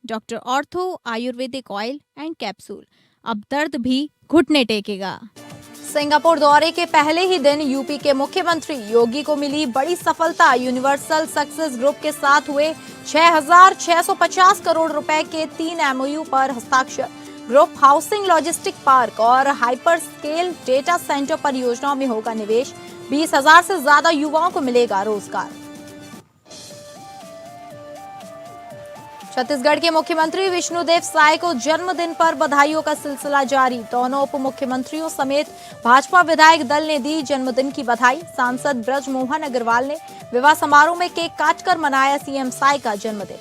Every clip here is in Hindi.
Doctor ortho Ayurvedic oil and capsule. अब दर्द भी घुटने टेकेगा। सिंगापुर दौरे के पहले ही दिन यूपी के मुख्यमंत्री योगी को मिली बड़ी सफलता। यूनिवर्सल सक्सेस ग्रुप के साथ हुए 6,650 करोड़ रुपए के 3 एमओयू पर हस्ताक्षर। ग्रुप हाउसिंग, लॉजिस्टिक पार्क और हाइपर स्केल डेटा सेंटर परियोजनाओं में होगा निवेश। 20,000 से ज्यादा युवाओं को मिलेगा रोजगार। छत्तीसगढ़ के मुख्यमंत्री विष्णुदेव साय को जन्मदिन पर बधाइयों का सिलसिला जारी। दोनों उप मुख्यमंत्रियों समेत भाजपा विधायक दल ने दी जन्मदिन की बधाई। सांसद ब्रजमोहन अग्रवाल ने विवाह समारोह में केक काटकर मनाया सीएम साय का जन्मदिन।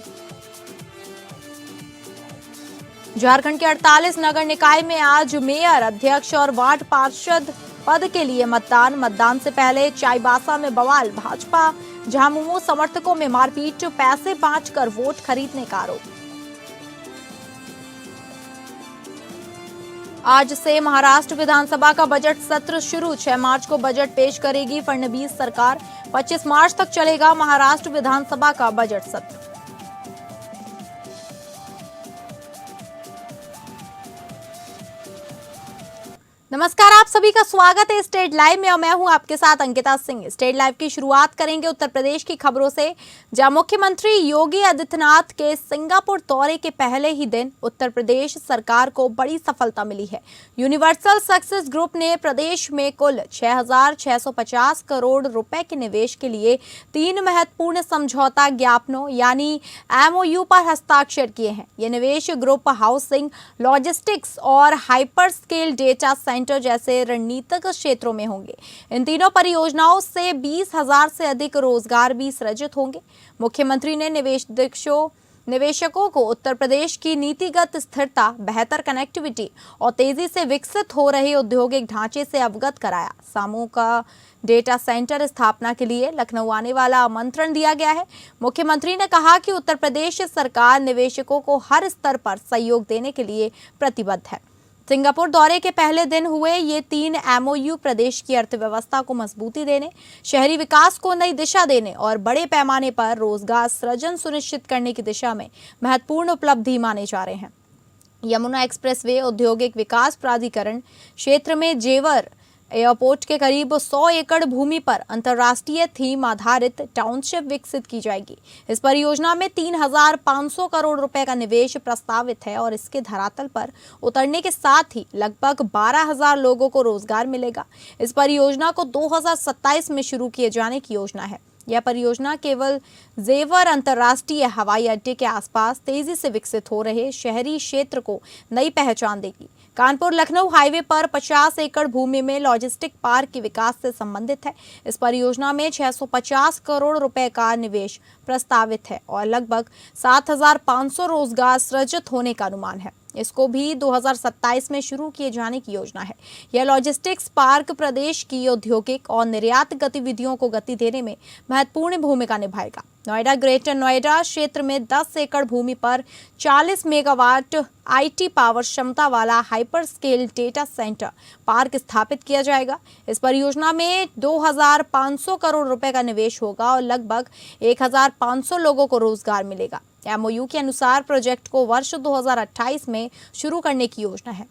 झारखंड के 48 नगर निकाय में आज मेयर, अध्यक्ष और वार्ड पार्षद पद के लिए मतदान से पहले चाईबासा में बवाल। भाजपा झामुमो समर्थकों में मारपीट, पैसे बांटकर वोट खरीदने का आरोप। आज से महाराष्ट्र विधानसभा का बजट सत्र शुरू। 6 मार्च को बजट पेश करेगी फडणवीस सरकार। 25 मार्च तक चलेगा महाराष्ट्र विधानसभा का बजट सत्र। नमस्कार, आप सभी का स्वागत है स्टेट लाइव में और मैं हूं आपके साथ अंकिता सिंह। स्टेट लाइव की शुरुआत करेंगे उत्तर प्रदेश की खबरों से, जहां मुख्यमंत्री योगी आदित्यनाथ के सिंगापुर दौरे के पहले ही दिन उत्तर प्रदेश सरकार को बड़ी सफलता मिली है। यूनिवर्सल सक्सेस ग्रुप ने प्रदेश में कुल 6,650 करोड़ रुपए के निवेश के लिए 3 महत्वपूर्ण समझौता ज्ञापनों यानी एमओयू पर हस्ताक्षर किए हैं। ये निवेश ग्रुप हाउसिंग, लॉजिस्टिक्स और हाइपर स्केल डेटा सेंटर जैसे रणनीतिक क्षेत्रों में होंगे। इन तीनों परियोजनाओं से 20,000 से अधिक रोजगार भी सृजित होंगे। मुख्यमंत्री ने निवेशकों को उत्तर प्रदेश की नीतिगत स्थिरता, बेहतर कनेक्टिविटी और तेजी से विकसित हो रहे औद्योगिक ढांचे से अवगत कराया। सामू का डेटा सेंटर स्थापना के लिए लखनऊ आने वाला आमंत्रण दिया गया है। मुख्यमंत्री ने कहा कि उत्तर प्रदेश सरकार निवेशकों को हर स्तर पर सहयोग देने के लिए प्रतिबद्ध है। सिंगापुर दौरे के पहले दिन हुए ये 3 एमओयू प्रदेश की अर्थव्यवस्था को मजबूती देने, शहरी विकास को नई दिशा देने और बड़े पैमाने पर रोजगार सृजन सुनिश्चित करने की दिशा में महत्वपूर्ण उपलब्धि माने जा रहे हैं। यमुना एक्सप्रेसवे औद्योगिक विकास प्राधिकरण क्षेत्र में जेवर एयरपोर्ट के करीब 100 एकड़ भूमि पर अंतर्राष्ट्रीय थीम आधारित टाउनशिप विकसित की जाएगी। इस परियोजना में 3,500 करोड़ रुपए का निवेश प्रस्तावित है और इसके धरातल पर उतरने के साथ ही लगभग 12,000 लोगों को रोजगार मिलेगा। इस परियोजना को 2027 में शुरू किए जाने की योजना है। यह परियोजना केवल जेवर अंतर्राष्ट्रीय हवाई अड्डे के आसपास तेजी से विकसित हो रहे शहरी क्षेत्र को नई पहचान देगी। कानपुर लखनऊ हाईवे पर 50 एकड़ भूमि में लॉजिस्टिक पार्क के विकास से संबंधित है। इस परियोजना में 650 करोड़ रुपए का निवेश प्रस्तावित है और लगभग 7,500 रोजगार सृजित होने का अनुमान है। इसको भी 2027 में शुरू किए जाने की योजना है। यह लॉजिस्टिक्स पार्क प्रदेश की औद्योगिक और निर्यात गतिविधियों को गति देने में महत्वपूर्ण भूमिका निभाएगा। नोएडा ग्रेटर नोएडा क्षेत्र में 10 एकड़ भूमि पर 40 मेगावाट आईटी पावर क्षमता वाला hyper scale data centre park स्थापित किया जाएगा। इस परियोजना में 2,500 करोड़ रुपए का निवेश होगा और लगभग 1,500 लोगों को रोजगार मिलेगा। एमओयू के अनुसार प्रोजेक्ट को वर्ष 2028 में शुरू करने की योजना है।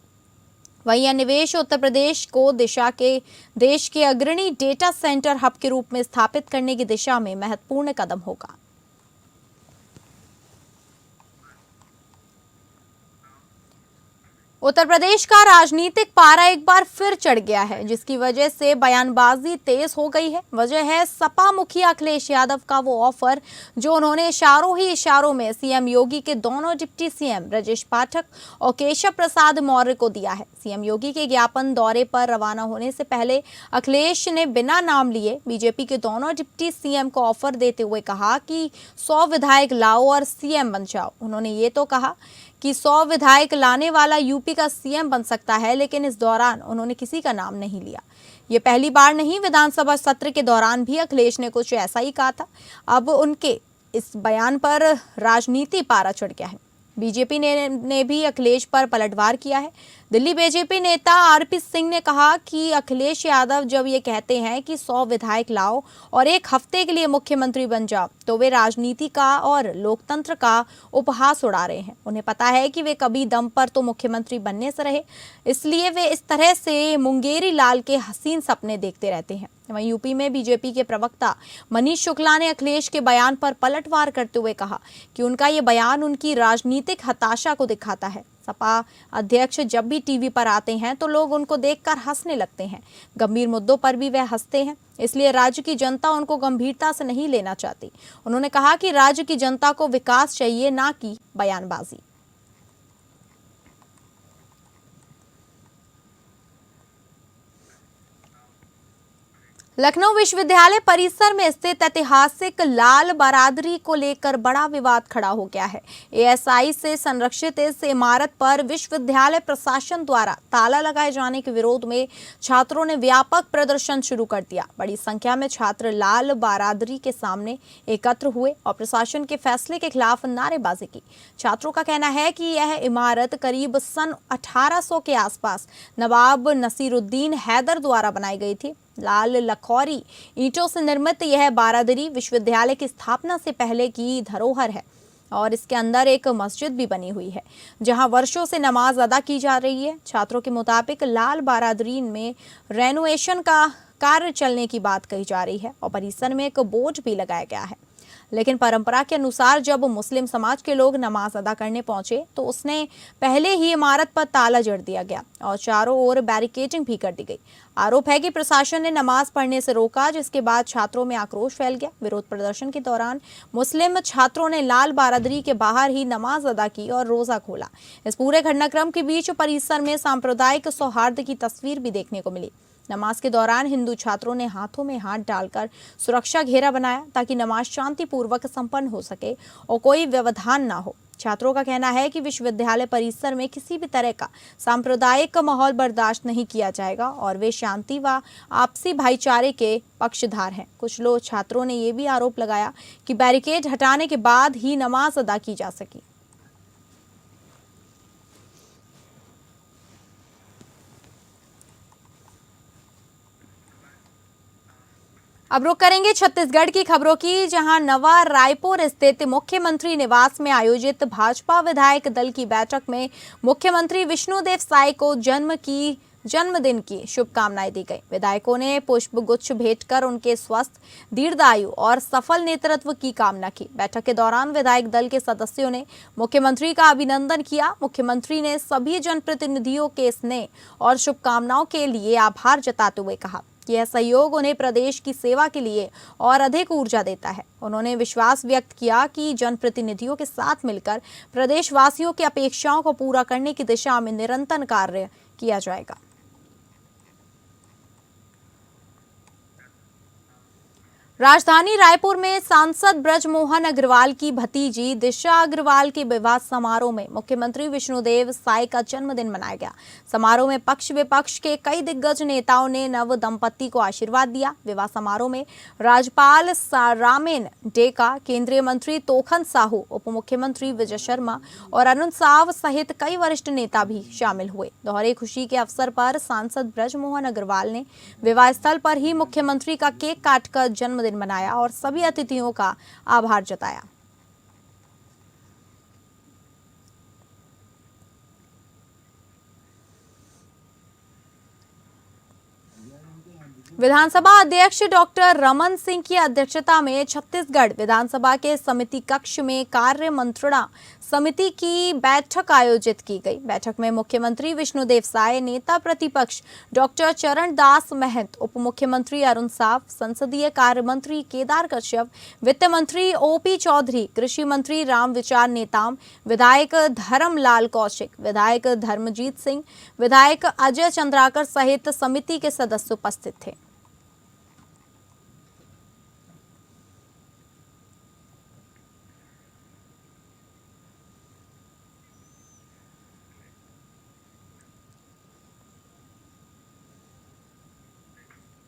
वहीं यह निवेश उत्तर प्रदेश को देश के अग्रणी डेटा सेंटर हब के रूप में स्थापित करने की दिशा में महत्वपूर्ण कदम होगा। उत्तर प्रदेश का राजनीतिक पारा एक बार फिर चढ़ गया है, जिसकी वजह से बयानबाजी तेज हो गई है। वजह है सपा मुखिया अखिलेश यादव का वो ऑफर जो उन्होंने इशारों में सीएम योगी के दोनों डिप्टी सीएम ब्रजेश पाठक और केशव प्रसाद मौर्य को दिया है। सीएम योगी के ज्ञापन दौरे पर रवाना होने से पहले अखिलेश ने बिना नाम लिए बीजेपी के दोनों डिप्टी सीएम को ऑफर देते हुए कहा कि 100 विधायक लाओ और सीएम बन जाओ। उन्होंने ये तो कहा कि 100 विधायक लाने वाला यूपी का सीएम बन सकता है, लेकिन इस दौरान उन्होंने किसी का नाम नहीं लिया। ये पहली बार नहीं, विधानसभा सत्र के दौरान भी अखिलेश ने कुछ ऐसा ही कहा था। अब उनके इस बयान पर राजनीति पारा चढ़ गया है। बीजेपी ने भी अखिलेश पर पलटवार किया है। दिल्ली बीजेपी नेता आरपी सिंह ने कहा कि अखिलेश यादव जब ये कहते हैं कि 100 विधायक लाओ और एक हफ्ते के लिए मुख्यमंत्री बन जाओ, तो वे राजनीति का और लोकतंत्र का उपहास उड़ा रहे हैं। उन्हें पता है कि वे कभी दम पर तो मुख्यमंत्री बनने से रहे, इसलिए वे इस तरह से मुंगेरी लाल के हसीन सपने देखते रहते हैं। वहीं यूपी में बीजेपी के प्रवक्ता मनीष शुक्ला ने अखिलेश के बयान पर पलटवार करते हुए कहा कि उनका ये बयान उनकी राजनीतिक हताशा को दिखाता है। सपा अध्यक्ष जब भी टीवी पर आते हैं तो लोग उनको देखकर हंसने लगते हैं, गंभीर मुद्दों पर भी वह हंसते हैं, इसलिए राज्य की जनता उनको गंभीरता से नहीं लेना चाहती। उन्होंने कहा कि राज्य की जनता को विकास चाहिए, ना कि बयानबाजी। लखनऊ विश्वविद्यालय परिसर में स्थित ऐतिहासिक लाल बारादरी को लेकर बड़ा विवाद खड़ा हो गया है। एएसआई से संरक्षित इस इमारत पर विश्वविद्यालय प्रशासन द्वारा ताला लगाए जाने के विरोध में छात्रों ने व्यापक प्रदर्शन शुरू कर दिया। बड़ी संख्या में छात्र लाल बारादरी के सामने एकत्र हुए और प्रशासन के फैसले के खिलाफ नारेबाजी की। छात्रों का कहना है कि यह इमारत करीब सन 1800 के आसपास नवाब नसीरुद्दीन हैदर द्वारा बनाई गई थी। लाल लखौरी ईंटों से निर्मित यह बारादरी विश्वविद्यालय की स्थापना से पहले की धरोहर है और इसके अंदर एक मस्जिद भी बनी हुई है, जहां वर्षों से नमाज अदा की जा रही है। छात्रों के मुताबिक लाल बारादरी में रेनोवेशन का कार्य चलने की बात कही जा रही है और परिसर में एक बोर्ड भी लगाया गया है, लेकिन परंपरा के अनुसार जब मुस्लिम समाज के लोग नमाज अदा करने पहुंचे तो उसने पहले ही इमारत पर ताला जड़ दिया गया और चारों ओर बैरिकेडिंग भी कर दी गई। आरोप है कि प्रशासन ने नमाज पढ़ने से रोका, जिसके बाद छात्रों में आक्रोश फैल गया। विरोध प्रदर्शन के दौरान मुस्लिम छात्रों ने लाल बारादरी के बाहर ही नमाज अदा की और रोजा खोला। इस पूरे घटनाक्रम के बीच परिसर में सांप्रदायिक सौहार्द की तस्वीर भी देखने को मिली। नमाज के दौरान हिंदू छात्रों ने हाथों में हाथ डालकर सुरक्षा घेरा बनाया ताकि नमाज शांतिपूर्वक संपन्न हो सके और कोई व्यवधान ना हो। छात्रों का कहना है कि विश्वविद्यालय परिसर में किसी भी तरह का सांप्रदायिक माहौल बर्दाश्त नहीं किया जाएगा और वे शांति व आपसी भाईचारे के पक्षधर हैं। कुछ लोग छात्रों ने यह भी आरोप लगाया कि बैरिकेड हटाने के बाद ही नमाज अदा की जा सकी। अब रुक करेंगे छत्तीसगढ़ की खबरों की, जहां नवा रायपुर स्थित मुख्यमंत्री निवास में आयोजित भाजपा विधायक दल की बैठक में मुख्यमंत्री विष्णुदेव साय को जन्मदिन की शुभकामनाएं दी गई। विधायकों ने पुष्प गुच्छ भेंट कर उनके स्वस्थ, दीर्घायु और सफल नेतृत्व की कामना की। बैठक के दौरान विधायक दल के सदस्यों ने मुख्यमंत्री का अभिनंदन किया। मुख्यमंत्री ने सभी जनप्रतिनिधियों के स्नेह और शुभकामनाओं के लिए आभार जताते हुए कहा कि यह सहयोग उन्हें प्रदेश की सेवा के लिए और अधिक ऊर्जा देता है। उन्होंने विश्वास व्यक्त किया कि जनप्रतिनिधियों के साथ मिलकर प्रदेशवासियों की अपेक्षाओं को पूरा करने की दिशा में निरंतर कार्य किया जाएगा। राजधानी रायपुर में सांसद ब्रजमोहन अग्रवाल की भतीजी दिशा अग्रवाल के विवाह समारोह में मुख्यमंत्री विष्णुदेव साय का जन्मदिन मनाया गया। समारोह में पक्ष विपक्ष के कई दिग्गज नेताओं ने नव दंपति को आशीर्वाद दिया। विवाह समारोह में राज्यपाल रामेन डेका, केंद्रीय मंत्री तोखन साहू, उप मुख्यमंत्री विजय शर्मा और अरुण साव सहित कई वरिष्ठ नेता भी शामिल हुए। दोहरे खुशी के अवसर पर सांसद ब्रजमोहन अग्रवाल ने विवाह स्थल पर ही मुख्यमंत्री का केक काटकर जन्मदिन मनाया और सभी अतिथियों का आभार जताया। विधानसभा अध्यक्ष डॉक्टर रमन सिंह की अध्यक्षता में छत्तीसगढ़ विधानसभा के समिति कक्ष में कार्य मंत्रणा समिति की बैठक आयोजित की गई। बैठक में मुख्यमंत्री विष्णुदेव साय, नेता प्रतिपक्ष डॉक्टर चरण दास महंत, उप मुख्यमंत्री अरुण साव, संसदीय कार्य मंत्री केदार कश्यप, वित्त मंत्री ओपी चौधरी, कृषि मंत्री रामविचार नेताम, विधायक धर्मलाल कौशिक, विधायक धर्मजीत सिंह, विधायक अजय चंद्राकर सहित समिति के सदस्य उपस्थित थे।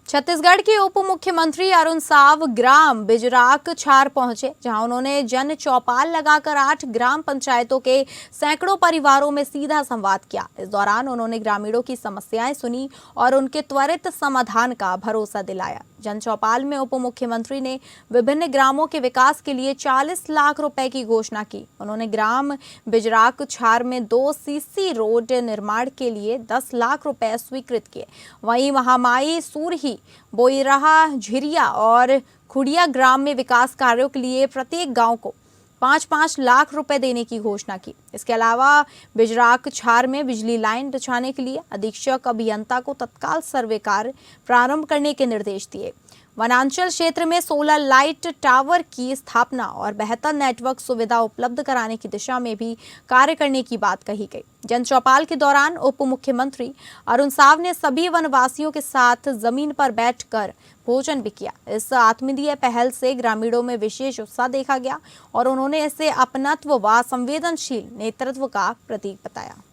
छत्तीसगढ़ के उप मुख्यमंत्री अरुण साव ग्राम बिजराक छार पहुंचे, जहां उन्होंने जन चौपाल लगाकर 8 ग्राम पंचायतों के सैकड़ों परिवारों में सीधा संवाद किया। इस दौरान उन्होंने ग्रामीणों की समस्याएं सुनी और उनके त्वरित समाधान का भरोसा दिलाया। जन चौपाल में उप मुख्यमंत्री ने विभिन्न ग्रामों के विकास के लिए 40 लाख रुपए की घोषणा की। उन्होंने ग्राम बिजराक छार में 2 सीसी रोड निर्माण के लिए 10 लाख रुपए स्वीकृत किए। वहीं महामाई, सूरही, बोईराहा, झिरिया और खुड़िया ग्राम में विकास कार्यों के लिए प्रत्येक गांव को 5-5 लाख रुपए देने की घोषणा की। इसके अलावा बिजराक छार में बिजली लाइन बिछाने के लिए अधीक्षक अभियंता को तत्काल सर्वे कार्य प्रारंभ करने के निर्देश दिए। वनांचल क्षेत्र में सोलर लाइट टावर की स्थापना और बेहतर नेटवर्क सुविधा उपलब्ध कराने की दिशा में भी कार्य करने की बात कही गई। जन चौपाल के दौरान उप मुख्यमंत्री अरुण साव ने सभी वनवासियों के साथ जमीन पर बैठकर भोजन भी किया। इस आत्मीय पहल से ग्रामीणों में विशेष उत्साह देखा गया और उन्होंने इसे अपनत्व व संवेदनशील नेतृत्व का प्रतीक बताया।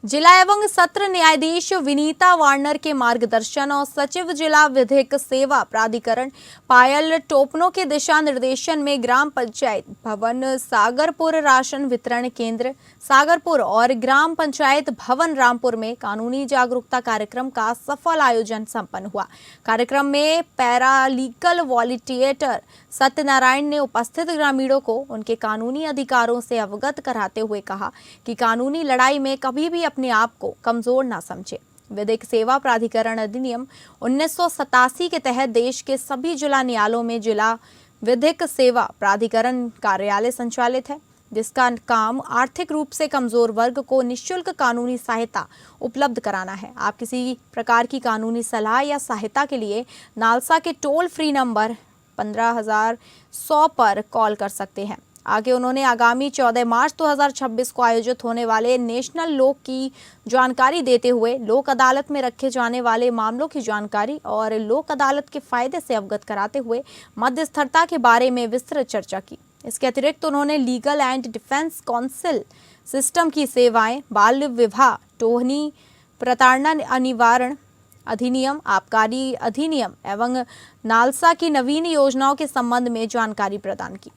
जिला एवं सत्र न्यायाधीश विनीता वार्नर के मार्गदर्शन और सचिव जिला विधिक सेवा प्राधिकरण पायल टोपनो के दिशा निर्देशन में ग्राम पंचायत भवन सागरपुर, राशन वितरण केंद्र सागरपुर और ग्राम पंचायत भवन रामपुर में कानूनी जागरूकता कार्यक्रम का सफल आयोजन संपन्न हुआ। कार्यक्रम में पैरालीगल वॉलंटियर सत्यनारायण ने उपस्थित ग्रामीणों को उनके कानूनी अधिकारों से अवगत कराते हुए कहा कि कानूनी लड़ाई में कभी भी अपने आप को कमजोर ना समझे। विधिक सेवा प्राधिकरण अधिनियम 1987 के तहत देश के सभी जिला न्यायालयों में जिला विधिक सेवा प्राधिकरण कार्यालय संचालित है, जिसका काम आर्थिक रूप से कमजोर वर्ग को निःशुल्क कानूनी सहायता उपलब्ध कराना है। आप किसी प्रकार की कानूनी सलाह या सहायता के लिए नालसा के टोल फ्री नंबर 15100 पर कॉल कर सकते हैं। आगे उन्होंने आगामी 14 मार्च 2026 को आयोजित होने वाले नेशनल लोक की जानकारी देते हुए लोक अदालत में रखे जाने वाले मामलों की जानकारी और लोक अदालत के फायदे से अवगत कराते हुए मध्यस्थता के बारे में विस्तृत चर्चा की। इसके अतिरिक्त उन्होंने legal and defence council system की सेवाएं, बाल विवाह, टोहनी, प्रताड़ना निवारण अधिनियम, आबकारी अधिनियम एवं नालसा की नवीन योजनाओं के संबंध में जानकारी प्रदान की।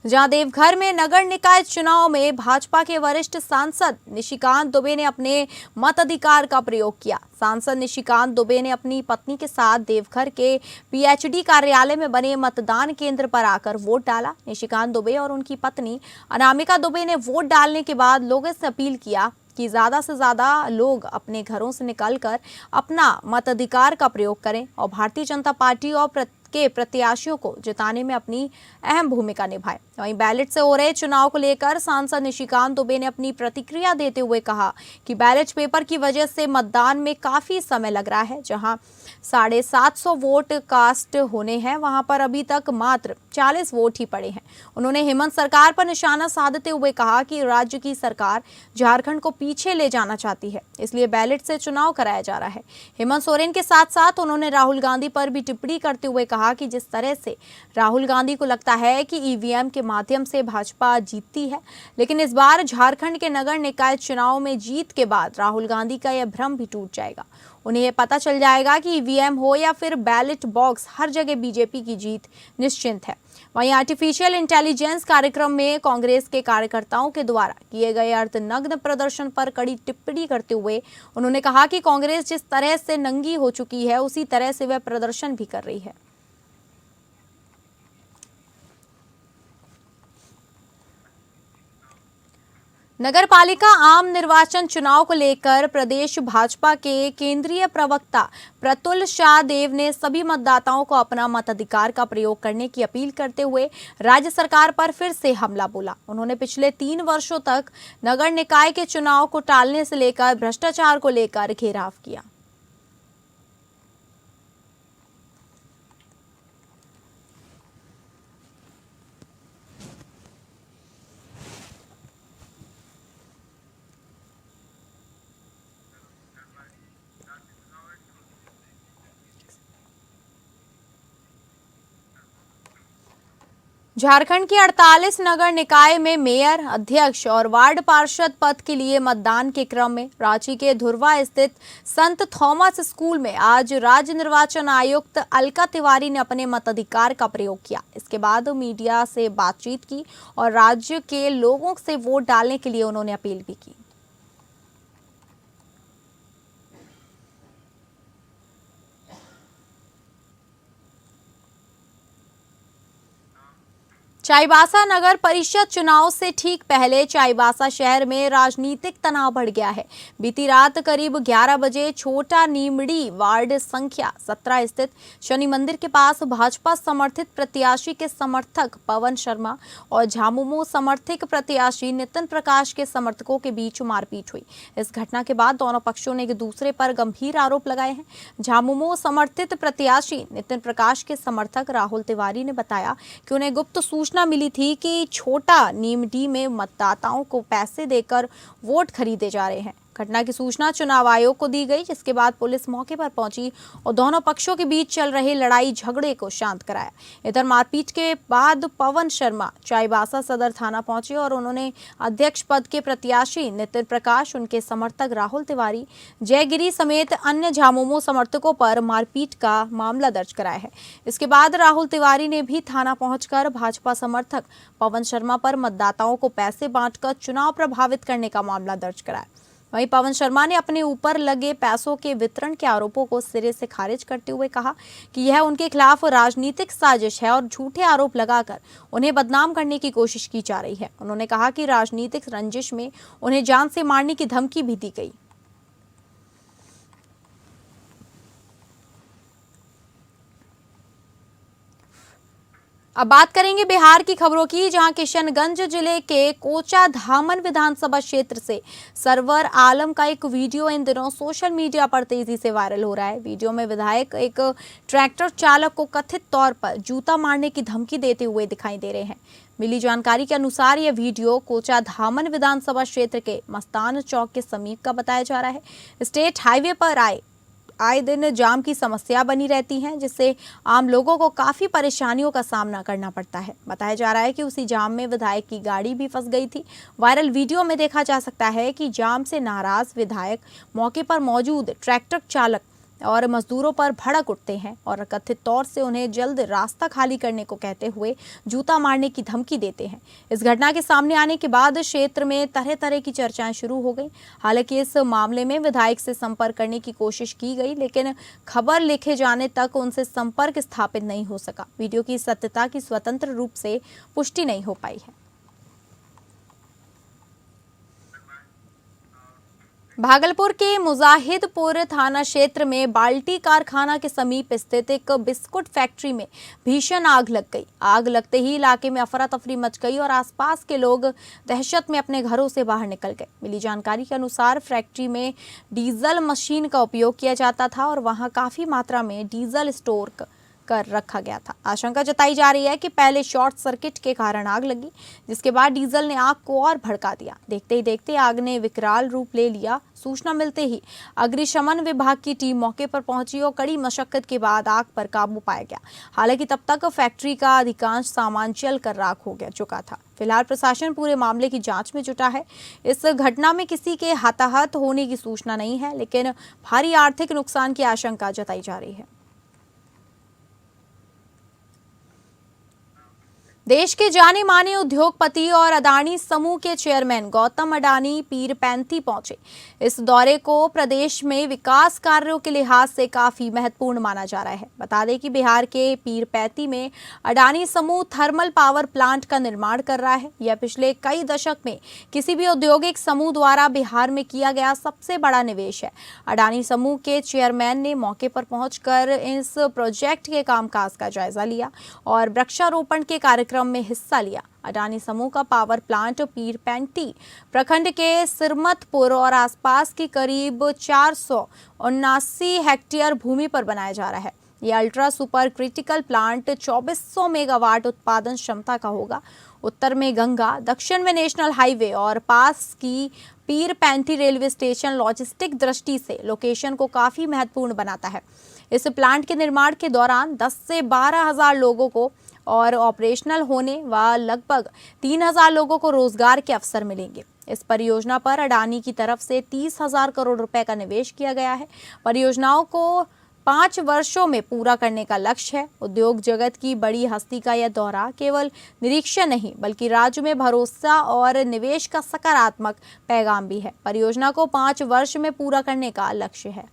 जहां देवघर में नगर निकाय चुनाव में भाजपा के वरिष्ठ सांसद निशिकांत दुबे ने अपने मताधिकार का प्रयोग किया। सांसद निशिकांत दुबे ने अपनी पत्नी के साथ देवघर के पीएचडी कार्यालय में बने मतदान केंद्र पर आकर वोट डाला। निशिकांत दुबे और उनकी पत्नी अनामिका दुबे ने वोट डालने के बाद लोगों से अपील किया कि ज्यादा से ज्यादा लोग अपने घरों से निकलकर अपना मताधिकार का प्रयोग करें और भारतीय जनता पार्टी और के प्रत्याशियों को जिताने में अपनी अहम भूमिका निभाए। वहीं बैलेट से हो रहे चुनाव को लेकर सांसद निशिकांत दुबे ने अपनी प्रतिक्रिया देते हुए कहा कि बैलेट पेपर की वजह से मतदान में काफी समय लग रहा है। जहां 750 वोट कास्ट होने हैं, वहां पर अभी तक मात्र 40 वोट ही पड़े हैं। उन्होंने हेमंत सरकार पर निशाना साधते हुए कहा कि राज्य की सरकार झारखंड को पीछे ले जाना चाहती है, इसलिए बैलेट से चुनाव कराया जा रहा है। हेमंत सोरेन के साथ साथ उन्होंने राहुल गांधी पर भी टिप्पणी करते हुए कहा कि जिस तरह से राहुल गांधी को लगता है कि ईवीएम के माध्यम से भाजपा जीतती है, लेकिन इस बार झारखंड के नगर निकाय चुनाव में जीत के बाद राहुल गांधी का यह भ्रम भी टूट जाएगा। उन्हें यह पता चल जाएगा कि ईवीएम हो या फिर बैलेट बॉक्स, हर जगह बीजेपी की जीत निश्चित है। वहीं आर्टिफिशियल इंटेलिजेंस कार्यक्रम में कांग्रेस के कार्यकर्ताओं के द्वारा किए गए अर्धनग्न प्रदर्शन पर कड़ी टिप्पणी करते हुए उन्होंने कहा कि कांग्रेस जिस तरह से नंगी हो चुकी है, उसी तरह से वह प्रदर्शन भी कर रही है। नगर पालिका आम निर्वाचन चुनाव को लेकर प्रदेश भाजपा के केंद्रीय प्रवक्ता प्रतुल शाह देव ने सभी मतदाताओं को अपना मताधिकार का प्रयोग करने की अपील करते हुए राज्य सरकार पर फिर से हमला बोला। उन्होंने पिछले 3 वर्षों तक नगर निकाय के चुनाव को टालने से लेकर भ्रष्टाचार को लेकर घेराव किया। झारखंड की 48 नगर निकाय में मेयर, अध्यक्ष और वार्ड पार्षद पद के लिए मतदान के क्रम में रांची के धुर्वा स्थित संत थॉमस स्कूल में आज राज्य निर्वाचन आयुक्त अलका तिवारी ने अपने मताधिकार का प्रयोग किया। इसके बाद मीडिया से बातचीत की और राज्य के लोगों से वोट डालने के लिए उन्होंने अपील भी की। चाईबासा नगर परिषद चुनाव से ठीक पहले चाईबासा शहर में राजनीतिक तनाव बढ़ गया है। बीती रात करीब 11 बजे छोटा नीमड़ी वार्ड संख्या 17 स्थित शनि मंदिर के पास भाजपा समर्थित प्रत्याशी के समर्थक पवन शर्मा और झामुमो समर्थित प्रत्याशी नितिन प्रकाश के समर्थकों के बीच मारपीट हुई। इस घटना के बाद दोनों पक्षों ने एक दूसरे पर गंभीर आरोप लगाए हैं। झामुमो समर्थित प्रत्याशी नितिन प्रकाश के समर्थक राहुल तिवारी ने बताया कि उन्हें गुप्त सूचना मिली थी कि छोटा नीमडी में मतदाताओं को पैसे देकर वोट खरीदे जा रहे हैं। घटना की सूचना चुनाव आयोग को दी गई, जिसके बाद पुलिस मौके पर पहुंची और दोनों पक्षों के बीच चल रहे लड़ाई झगड़े को शांत कराया। इधर मारपीट के बाद पवन शर्मा चाईबासा सदर थाना पहुंचे और उन्होंने अध्यक्ष पद के प्रत्याशी नितिन प्रकाश, उनके समर्थक राहुल तिवारी, जयगिरी समेत अन्य झामुमो समर्थकों पर मारपीट का मामला दर्ज कराया है। इसके बाद राहुल तिवारी ने भी थाना पहुंचकर भाजपा समर्थक पवन शर्मा पर मतदाताओं को पैसे बांटकर चुनाव प्रभावित करने का मामला दर्ज कराया। वहीं पवन शर्मा ने अपने ऊपर लगे पैसों के वितरण के आरोपों को सिरे से खारिज करते हुए कहा कि यह उनके खिलाफ राजनीतिक साजिश है और झूठे आरोप लगाकर उन्हें बदनाम करने की कोशिश की जा रही है। उन्होंने कहा कि राजनीतिक रंजिश में उन्हें जान से मारने की धमकी भी दी गई। अब बात करेंगे बिहार की खबरों की, जहां किशनगंज जिले के कोचा धामन विधानसभा क्षेत्र से सरवर आलम का एक वीडियो इन दिनों सोशल मीडिया पर तेजी से वायरल हो रहा है। वीडियो में विधायक एक ट्रैक्टर चालक को कथित तौर पर जूता मारने की धमकी देते हुए दिखाई दे रहे हैं। मिली जानकारी के अनुसार यह वीडियो कोचा धामन विधानसभा क्षेत्र के मस्तान चौक के समीप का बताया जा रहा है। स्टेट हाईवे पर आए दिन जाम की समस्या बनी रहती है, जिससे आम लोगों को काफी परेशानियों का सामना करना पड़ता है। बताया जा रहा है कि उसी जाम में विधायक की गाड़ी भी फंस गई थी। वायरल वीडियो में देखा जा सकता है कि जाम से नाराज विधायक मौके पर मौजूद ट्रैक्टर चालक और मजदूरों पर भड़क उठते हैं और कथित तौर से उन्हें जल्द रास्ता खाली करने को कहते हुए जूता मारने की धमकी देते हैं। इस घटना के सामने आने के बाद क्षेत्र में तरह तरह की चर्चाएं शुरू हो गई। हालांकि इस मामले में विधायक से संपर्क करने की कोशिश की गई, लेकिन खबर लिखे जाने तक उनसे संपर्क स्थापित नहीं हो सका। वीडियो की सत्यता की स्वतंत्र रूप से पुष्टि नहीं हो पाई है। भागलपुर के मुजाहिदपुर थाना क्षेत्र में बाल्टी कारखाना के समीप स्थित एक बिस्कुट फैक्ट्री में भीषण आग लग गई। आग लगते ही इलाके में अफरा तफरी मच गई और आसपास के लोग दहशत में अपने घरों से बाहर निकल गए। मिली जानकारी के अनुसार फैक्ट्री में डीजल मशीन का उपयोग किया जाता था और वहां काफी मात्रा में डीजल स्टोर कर रखा गया था। आशंका जताई जा रही है कि पहले शॉर्ट सर्किट के कारण आग लगी, जिसके बाद डीजल ने आग को और भड़का दिया। देखते ही देखते आग ने विकराल रूप ले लिया। सूचना मिलते ही अग्निशमन विभाग की टीम मौके पर पहुंची और कड़ी मशक्कत के बाद आग पर काबू पाया गया। हालांकि तब तक फैक्ट्री का अधिकांश सामान जल कर राख हो चुका था। फिलहाल प्रशासन पूरे मामले की जांच में जुटा है। इस घटना में किसी के हताहत होने की सूचना नहीं है, लेकिन भारी आर्थिक नुकसान की आशंका जताई जा रही है। देश के जाने माने उद्योगपति और अडानी समूह के चेयरमैन गौतम अडानी पीरपैंती पहुंचे। इस दौरे को प्रदेश में विकास कार्यों के लिहाज से काफी महत्वपूर्ण माना जा रहा है। बता दें कि बिहार के पीरपैंती में अडानी समूह थर्मल पावर प्लांट का निर्माण कर रहा है। यह पिछले कई दशक में किसी भी औद्योगिक समूह द्वारा बिहार में किया गया सबसे बड़ा निवेश है। अडानी समूह के चेयरमैन ने मौके पर पहुंचकर इस प्रोजेक्ट के कामकाज का जायजा लिया और वृक्षारोपण के कार्यक्रम में हिस्सा लिया। अडानी समूह का पावर प्लांट पीरपैंती प्रखंड के सिरमतपुर और आसपास की करीब 479 हेक्टेयर भूमि पर बनाया जा रहा है। यह ultra super critical plant 2400 megawatt उत्पादन क्षमता का होगा। उत्तर में गंगा, दक्षिण में नेशनल हाईवे और पास की पीरपैंती रेलवे स्टेशन लॉजिस्टिक दृष्टि से लोकेशन को काफी महत्वपूर्ण बनाता है। इस प्लांट के निर्माण के दौरान 10 से 12 हजार लोगों को और ऑपरेशनल होने व लगभग 3,000 लोगों को रोजगार के अवसर मिलेंगे। इस परियोजना पर अडानी की तरफ से 30,000 करोड़ रुपए का निवेश किया गया है। परियोजनाओं को 5 वर्षों में पूरा करने का लक्ष्य है। उद्योग जगत की बड़ी हस्ती का यह दौरा केवल निरीक्षण नहीं बल्कि राज्य में भरोसा और निवेश का सकारात्मक पैगाम भी है। परियोजना को 5 वर्ष में पूरा करने का लक्ष्य है।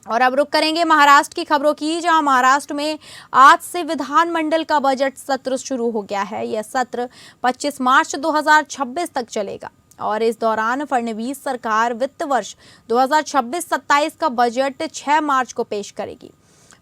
और अब रुक करेंगे महाराष्ट्र की खबरों की, जहां महाराष्ट्र में आज से विधानमंडल का बजट सत्र शुरू हो गया है। यह सत्र 25 मार्च 2026 तक चलेगा और इस दौरान फडणवीस सरकार वित्त वर्ष 2026-27 का बजट 6 मार्च को पेश करेगी।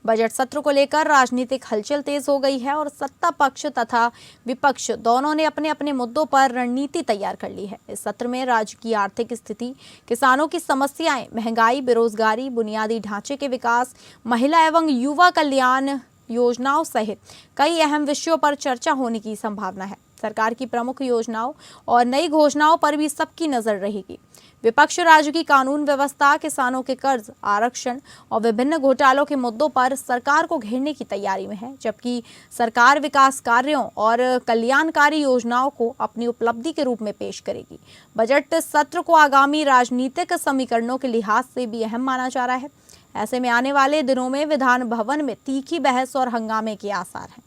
बजट सत्र को लेकर राजनीतिक हलचल तेज हो गई है और सत्ता पक्ष तथा विपक्ष दोनों ने अपने अपने मुद्दों पर रणनीति तैयार कर ली है। इस सत्र में राज्य की आर्थिक स्थिति, किसानों की समस्याएं, महंगाई, बेरोजगारी, बुनियादी ढांचे के विकास, महिला एवं युवा कल्याण योजनाओं सहित कई अहम विषयों पर चर्चा होने की संभावना है। सरकार की प्रमुख योजनाओं और नई घोषणाओं पर भी सबकी नजर रहेगी। विपक्ष राज्य की कानून व्यवस्था, किसानों के कर्ज, आरक्षण और विभिन्न घोटालों के मुद्दों पर सरकार को घेरने की तैयारी में है, जबकि सरकार विकास कार्यों और कल्याणकारी योजनाओं को अपनी उपलब्धि के रूप में पेश करेगी। बजट सत्र को आगामी राजनीतिक समीकरणों के लिहाज से भी अहम माना जा रहा है। ऐसे में आने वाले दिनों में विधान भवन में तीखी बहस और हंगामे के आसार हैं।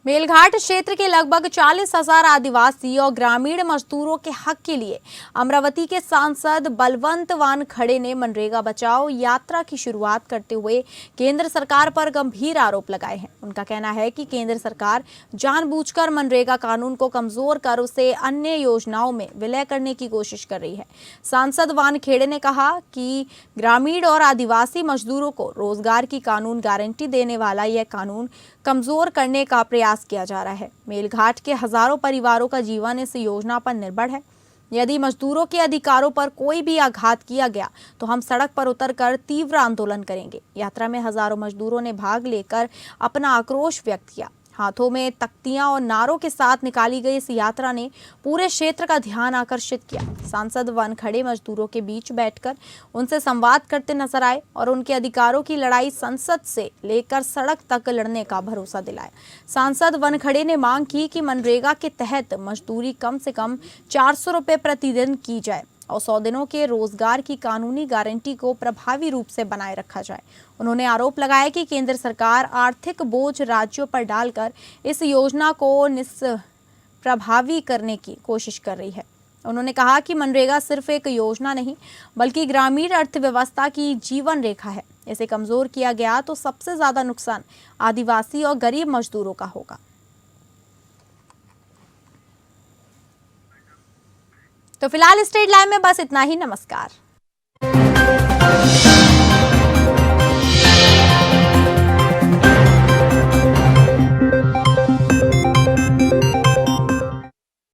मेलघाट क्षेत्र के लगभग 40,000 आदिवासी और ग्रामीण मजदूरों के हक के लिए अमरावती के सांसद बलवंत वानखड़े ने मनरेगा बचाओ यात्रा की शुरुआत करते हुए केंद्र सरकार पर गंभीर आरोप लगाए हैं। उनका कहना है कि केंद्र सरकार जानबूझकर मनरेगा कानून को कमजोर कर उसे अन्य योजनाओं में विलय करने की कोशिश कर रही है। सांसद वानखेड़े ने कहा कि ग्रामीण और आदिवासी मजदूरों को रोजगार की कानून गारंटी देने वाला यह कानून कमजोर करने का प्रयास किया जा रहा है। मेलघाट के हजारों परिवारों का जीवन इस योजना पर निर्भर है। यदि मजदूरों के अधिकारों पर कोई भी आघात किया गया तो हम सड़क पर उतरकर तीव्र आंदोलन करेंगे। यात्रा में हजारों मजदूरों ने भाग लेकर अपना आक्रोश व्यक्त किया। हाथों में तख्तियां और नारों के साथ निकाली गई इस यात्रा ने पूरे क्षेत्र का ध्यान आकर्षित किया। सांसद वानखड़े मजदूरों के बीच बैठकर उनसे संवाद करते नजर आए और उनके अधिकारों की लड़ाई संसद से लेकर सड़क तक लड़ने का भरोसा दिलाया। सांसद वानखड़े ने मांग की कि मनरेगा के तहत मजदूरी कम से कम 400 रुपये प्रतिदिन की जाए और 100 दिनों के रोजगार की कानूनी गारंटी को प्रभावी रूप से बनाए रखा जाए। उन्होंने आरोप लगाया कि केंद्र सरकार आर्थिक बोझ राज्यों पर डालकर इस योजना को निष्प्रभावी करने की कोशिश कर रही है। उन्होंने कहा कि मनरेगा सिर्फ एक योजना नहीं बल्कि ग्रामीण अर्थव्यवस्था की जीवन रेखा है। इसे कमजोर किया गया तो सबसे ज्यादा नुकसान आदिवासी और गरीब मजदूरों का होगा। तो फिलहाल स्टेट लाइव में बस इतना ही। नमस्कार।